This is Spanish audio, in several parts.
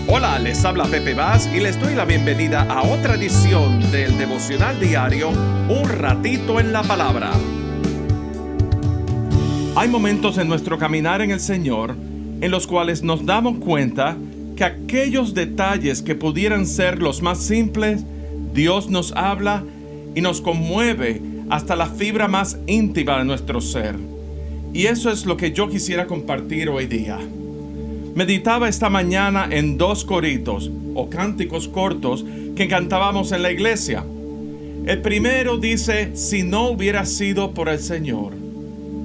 Hola, les habla Pepe Vaz y les doy la bienvenida a otra edición del devocional diario Un Ratito en la Palabra. Hay momentos en nuestro caminar en el Señor en los cuales nos damos cuenta que aquellos detalles que pudieran ser los más simples, Dios nos habla y nos conmueve hasta la fibra más íntima de nuestro ser. Y eso es lo que yo quisiera compartir hoy día. Meditaba esta mañana en 2 coritos o cánticos cortos que cantábamos en la iglesia. El primero dice, si no hubiera sido por el Señor.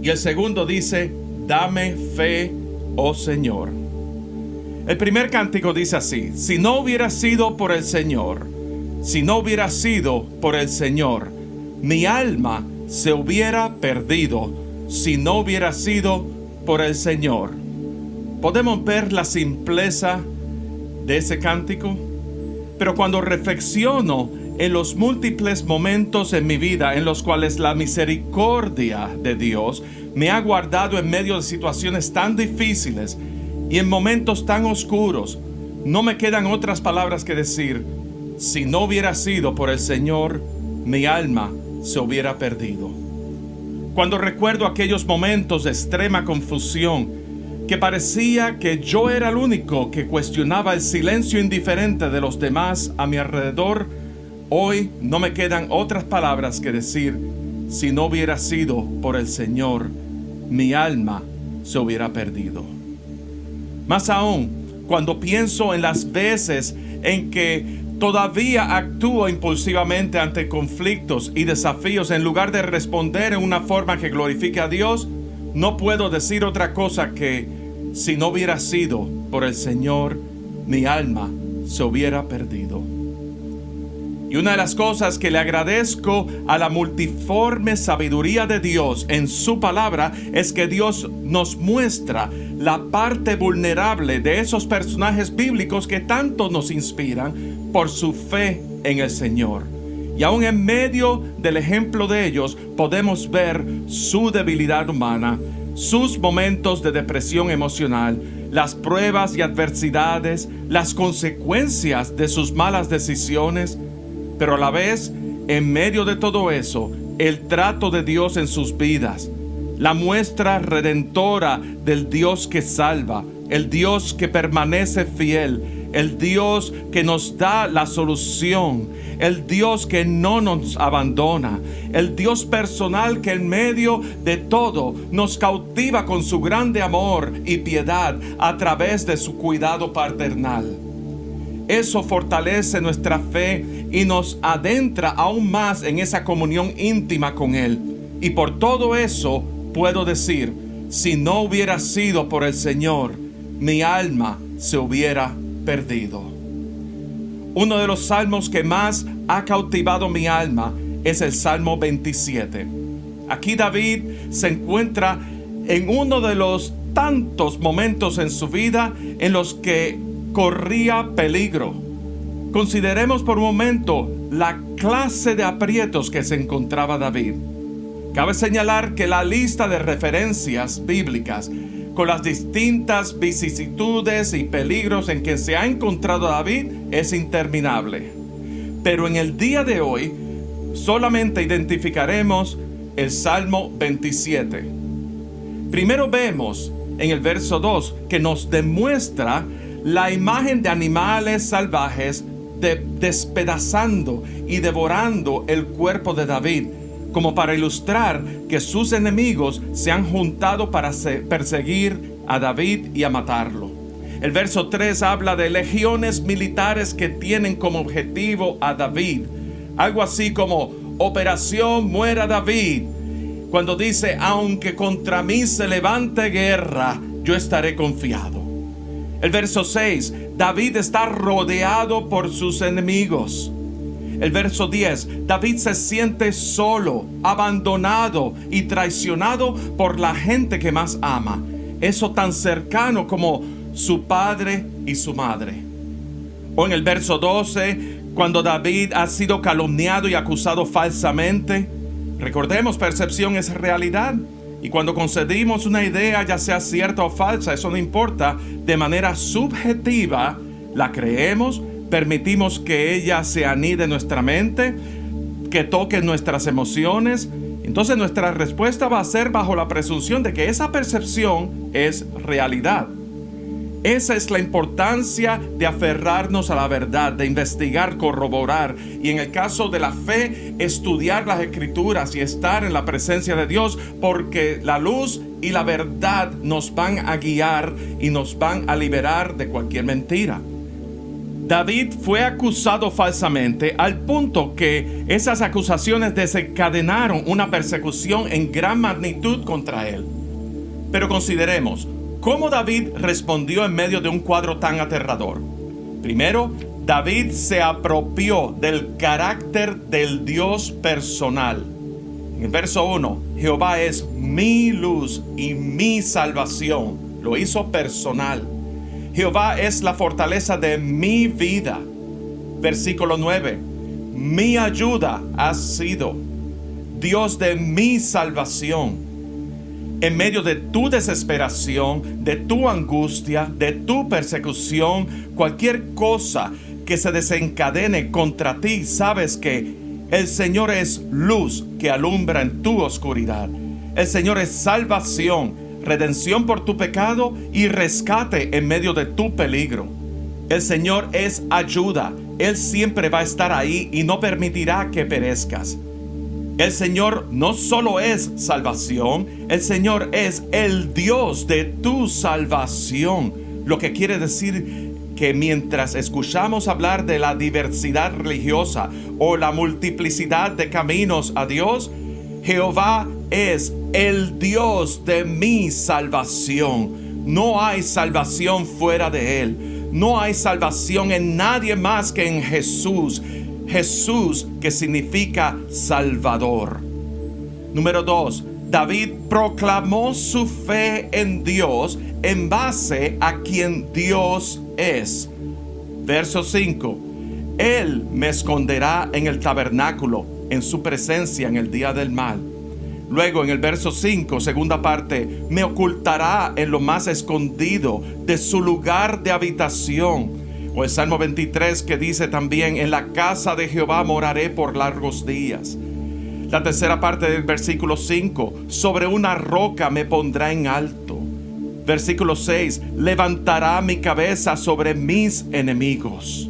Y el segundo dice, dame fe, oh Señor. El primer cántico dice así, si no hubiera sido por el Señor, si no hubiera sido por el Señor, mi alma se hubiera perdido, si no hubiera sido por el Señor. Podemos ver la simpleza de ese cántico, pero cuando reflexiono en los múltiples momentos en mi vida en los cuales la misericordia de Dios me ha guardado en medio de situaciones tan difíciles y en momentos tan oscuros, no me quedan otras palabras que decir, si no hubiera sido por el Señor, mi alma se hubiera perdido. Cuando recuerdo aquellos momentos de extrema confusión, que parecía que yo era el único que cuestionaba el silencio indiferente de los demás a mi alrededor, hoy no me quedan otras palabras que decir, si no hubiera sido por el Señor, mi alma se hubiera perdido. Más aún, cuando pienso en las veces en que todavía actúo impulsivamente ante conflictos y desafíos en lugar de responder en una forma que glorifique a Dios, no puedo decir otra cosa que si no hubiera sido por el Señor, mi alma se hubiera perdido. Y una de las cosas que le agradezco a la multiforme sabiduría de Dios en su palabra es que Dios nos muestra la parte vulnerable de esos personajes bíblicos que tanto nos inspiran por su fe en el Señor. Y aún en medio del ejemplo de ellos podemos ver su debilidad humana, sus momentos de depresión emocional, las pruebas y adversidades, las consecuencias de sus malas decisiones, pero a la vez, en medio de todo eso, el trato de Dios en sus vidas, la muestra redentora del Dios que salva, el Dios que permanece fiel, el Dios que nos da la solución, el Dios que no nos abandona, el Dios personal que en medio de todo nos cautiva con su grande amor y piedad a través de su cuidado paternal. Eso fortalece nuestra fe y nos adentra aún más en esa comunión íntima con Él. Y por todo eso puedo decir, si no hubiera sido por el Señor, mi alma se hubiera perdido. Uno de los salmos que más ha cautivado mi alma es el Salmo 27. Aquí David se encuentra en uno de los tantos momentos en su vida en los que corría peligro. Consideremos por un momento la clase de aprietos que se encontraba David. Cabe señalar que la lista de referencias bíblicas con las distintas vicisitudes y peligros en que se ha encontrado David es interminable. Pero en el día de hoy solamente identificaremos el Salmo 27. Primero vemos en el verso 2 que nos demuestra la imagen de animales salvajes despedazando y devorando el cuerpo de David, como para ilustrar que sus enemigos se han juntado para perseguir a David y a matarlo. El verso 3 habla de legiones militares que tienen como objetivo a David. Algo así como Operación Muera David. Cuando dice, aunque contra mí se levante guerra, yo estaré confiado. El verso 6, David está rodeado por sus enemigos. El verso 10, David se siente solo, abandonado y traicionado por la gente que más ama. Eso tan cercano como su padre y su madre. O en el verso 12, cuando David ha sido calumniado y acusado falsamente. Recordemos, percepción es realidad. Y cuando concedimos una idea, ya sea cierta o falsa, eso no importa, de manera subjetiva, ¿La creemos? ¿Permitimos que ella se anide en nuestra mente? ¿Que toque nuestras emociones? Entonces nuestra respuesta va a ser bajo la presunción de que esa percepción es realidad. Esa es la importancia de aferrarnos a la verdad, de investigar, corroborar y en el caso de la fe, estudiar las escrituras y estar en la presencia de Dios, porque la luz y la verdad nos van a guiar y nos van a liberar de cualquier mentira. David fue acusado falsamente al punto que esas acusaciones desencadenaron una persecución en gran magnitud contra él. Pero consideremos ¿cómo David respondió en medio de un cuadro tan aterrador? Primero, David se apropió del carácter del Dios personal. En el verso 1, Jehová es mi luz y mi salvación. Lo hizo personal. Jehová es la fortaleza de mi vida. Versículo 9, mi ayuda ha sido Dios de mi salvación. En medio de tu desesperación, de tu angustia, de tu persecución, cualquier cosa que se desencadene contra ti, sabes que el Señor es luz que alumbra en tu oscuridad. El Señor es salvación, redención por tu pecado y rescate en medio de tu peligro. El Señor es ayuda. Él siempre va a estar ahí y no permitirá que perezcas. El Señor no solo es salvación, el Señor es el Dios de tu salvación. Lo que quiere decir que mientras escuchamos hablar de la diversidad religiosa o la multiplicidad de caminos a Dios, Jehová es el Dios de mi salvación. No hay salvación fuera de Él. No hay salvación en nadie más que en Jesús. Jesús, que significa Salvador. Número 2. David proclamó su fe en Dios en base a quien Dios es. Verso 5. Él me esconderá en el tabernáculo, en su presencia en el día del mal. Luego en el verso 5, segunda parte, me ocultará en lo más escondido de su lugar de habitación. O el Salmo 23 que dice también, en la casa de Jehová moraré por largos días. La tercera parte del versículo 5, sobre una roca me pondrá en alto. Versículo 6, levantará mi cabeza sobre mis enemigos.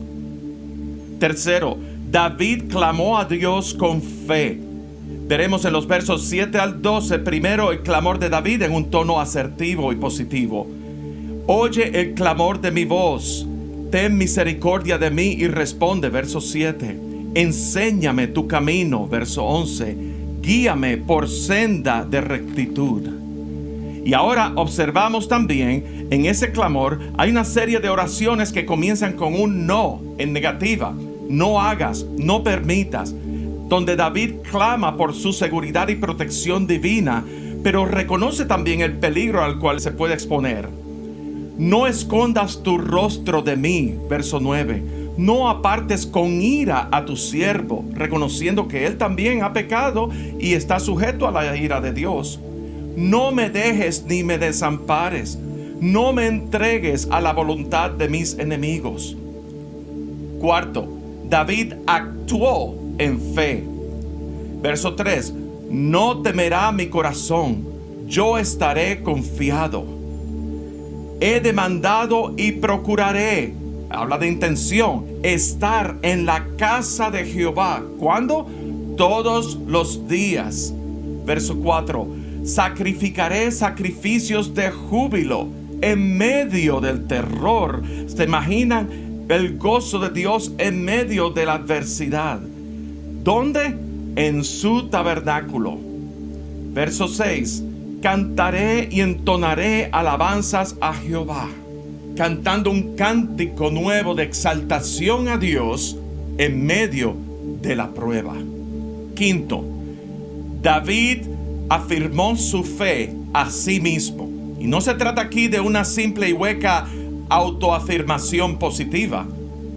Tercero, David clamó a Dios con fe. Veremos en los versos 7 al 12, primero el clamor de David en un tono asertivo y positivo. Oye el clamor de mi voz. Ten misericordia de mí y responde, verso 7. Enséñame tu camino, verso 11. Guíame por senda de rectitud. Y ahora observamos también en ese clamor hay una serie de oraciones que comienzan con un no en negativa. No hagas, no permitas. Donde David clama por su seguridad y protección divina, pero reconoce también el peligro al cual se puede exponer. No escondas tu rostro de mí, verso 9. No apartes con ira a tu siervo, reconociendo que él también ha pecado y está sujeto a la ira de Dios. No me dejes ni me desampares. No me entregues a la voluntad de mis enemigos. Cuarto, David actuó en fe. Verso 3. No temerá mi corazón. Yo estaré confiado. He demandado y procuraré, habla de intención, estar en la casa de Jehová. ¿Cuándo? Todos los días. Verso 4. Sacrificaré sacrificios de júbilo en medio del terror. ¿Se imaginan el gozo de Dios en medio de la adversidad? ¿Dónde? En su tabernáculo. Verso 6. Cantaré y entonaré alabanzas a Jehová, cantando un cántico nuevo de exaltación a Dios en medio de la prueba. Quinto, David afirmó su fe a sí mismo. Y no se trata aquí de una simple y hueca autoafirmación positiva.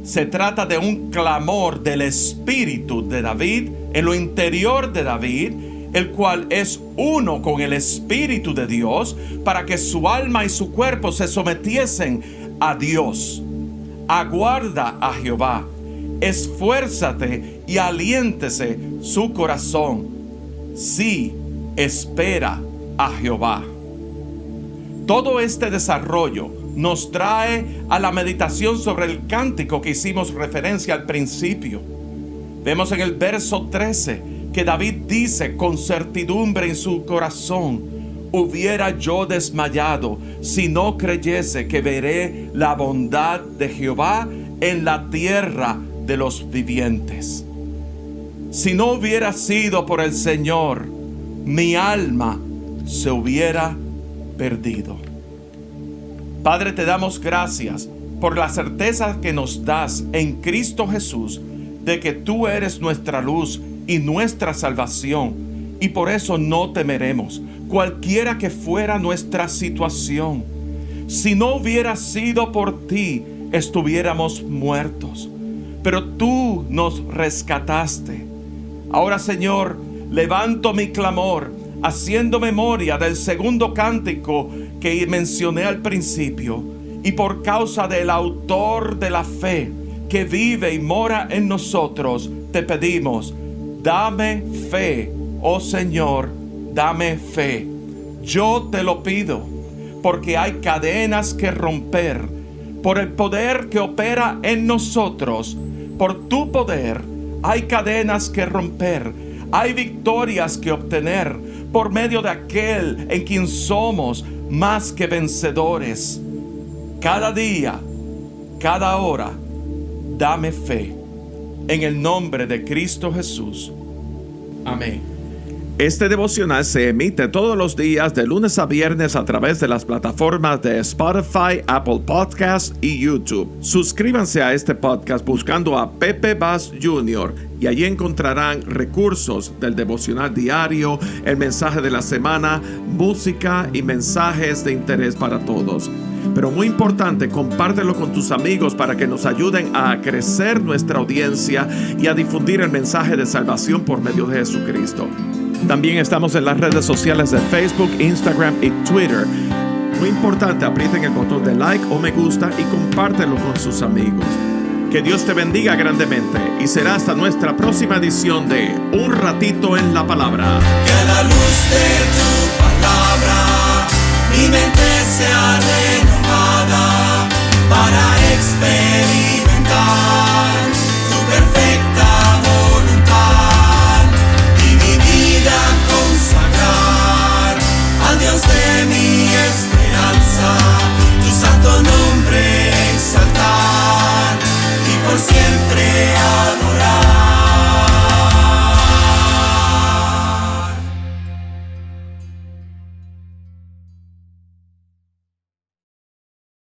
Se trata de un clamor del espíritu de David en lo interior de David, el cual es uno con el Espíritu de Dios, para que su alma y su cuerpo se sometiesen a Dios. Aguarda a Jehová, esfuérzate y aliéntese su corazón. Sí, espera a Jehová. Todo este desarrollo nos trae a la meditación sobre el cántico que hicimos referencia al principio. Vemos en el verso 13 que David dice con certidumbre en su corazón: hubiera yo desmayado si no creyese que veré la bondad de Jehová en la tierra de los vivientes. Si no hubiera sido por el Señor, mi alma se hubiera perdido. Padre, te damos gracias por la certeza que nos das en Cristo Jesús de que tú eres nuestra luz y nuestra salvación, y por eso no temeremos, cualquiera que fuera nuestra situación. Si no hubiera sido por ti, estuviéramos muertos, pero tú nos rescataste. Ahora, Señor, levanto mi clamor, haciendo memoria del segundo cántico que mencioné al principio, y por causa del autor de la fe que vive y mora en nosotros, te pedimos: dame fe, oh Señor, dame fe. Yo te lo pido, porque hay cadenas que romper, por el poder que opera en nosotros. Por tu poder hay cadenas que romper, hay victorias que obtener por medio de aquel en quien somos más que vencedores. Cada día, cada hora, dame fe. En el nombre de Cristo Jesús. Amén. Este devocional se emite todos los días de lunes a viernes a través de las plataformas de Spotify, Apple Podcasts y YouTube. Suscríbanse a este podcast buscando a Pepe Bass Jr. y allí encontrarán recursos del devocional diario, el mensaje de la semana, música y mensajes de interés para todos. Pero muy importante, compártelo con tus amigos para que nos ayuden a crecer nuestra audiencia y a difundir el mensaje de salvación por medio de Jesucristo. También estamos en las redes sociales de Facebook, Instagram y Twitter. Muy importante, aprieten el botón de like o me gusta y compártelo con sus amigos. Que Dios te bendiga grandemente y será hasta nuestra próxima edición de Un Ratito en la Palabra. Que la luz de tu palabra mi mente sea renovada para